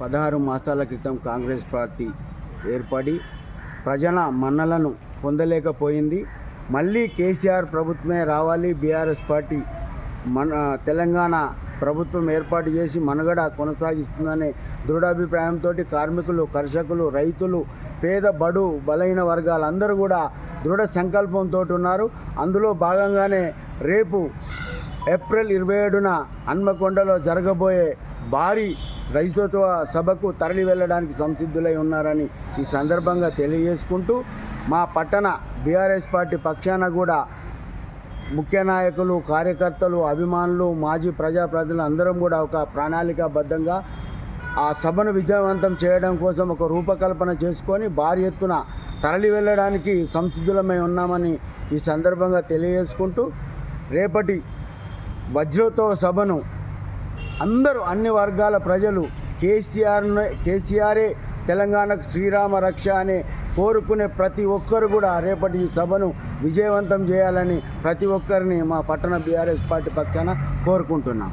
16 మాసాల క్రితం కాంగ్రెస్ పార్టీ ఏర్పడి ప్రజల మన్నలను పొందలేకపోయింది. మళ్ళీ కేసీఆర్ ప్రభుత్వమే రావాలి, బీఆర్ఎస్ పార్టీ తెలంగాణ ప్రభుత్వం ఏర్పాటు చేసి మనుగడ కొనసాగిస్తుందనే దృఢాభిప్రాయంతో కార్మికులు, కర్షకులు, రైతులు, పేద బడు బలైన వర్గాలందరూ కూడా దృఢ సంకల్పంతో ఉన్నారు. అందులో భాగంగానే రేపు ఏప్రిల్ 27న హన్మకొండలో జరగబోయే భారీ రైతోత్సవ సభకు తరలి వెళ్ళడానికి సంసిద్ధులై ఉన్నారని ఈ సందర్భంగా తెలియజేసుకుంటూ, మా పట్టణ బీఆర్ఎస్ పార్టీ పక్షాన కూడా ముఖ్య నాయకులు, కార్యకర్తలు, అభిమానులు, మాజీ ప్రజాప్రతినిధులు అందరం కూడా ఒక ప్రణాళికాబద్ధంగా ఆ సభను విజయవంతం చేయడం కోసం ఒక రూపకల్పన చేసుకొని భారీ ఎత్తున తరలి వెళ్ళడానికి సంసిద్ధులమై ఉన్నామని ఈ సందర్భంగా తెలియజేసుకుంటూ, రేపటి వజ్రోత్సవ సభను అందరూ, అన్ని వర్గాల ప్రజలు కేసీఆరే తెలంగాణకు శ్రీరామ రక్ష అని కోరుకునే ప్రతి ఒక్కరు కూడా రేపటి ఈ సభను విజయవంతం చేయాలని ప్రతి ఒక్కరిని మా పట్టణ బీఆర్ఎస్ పార్టీ పక్షాన కోరుకుంటున్నాం.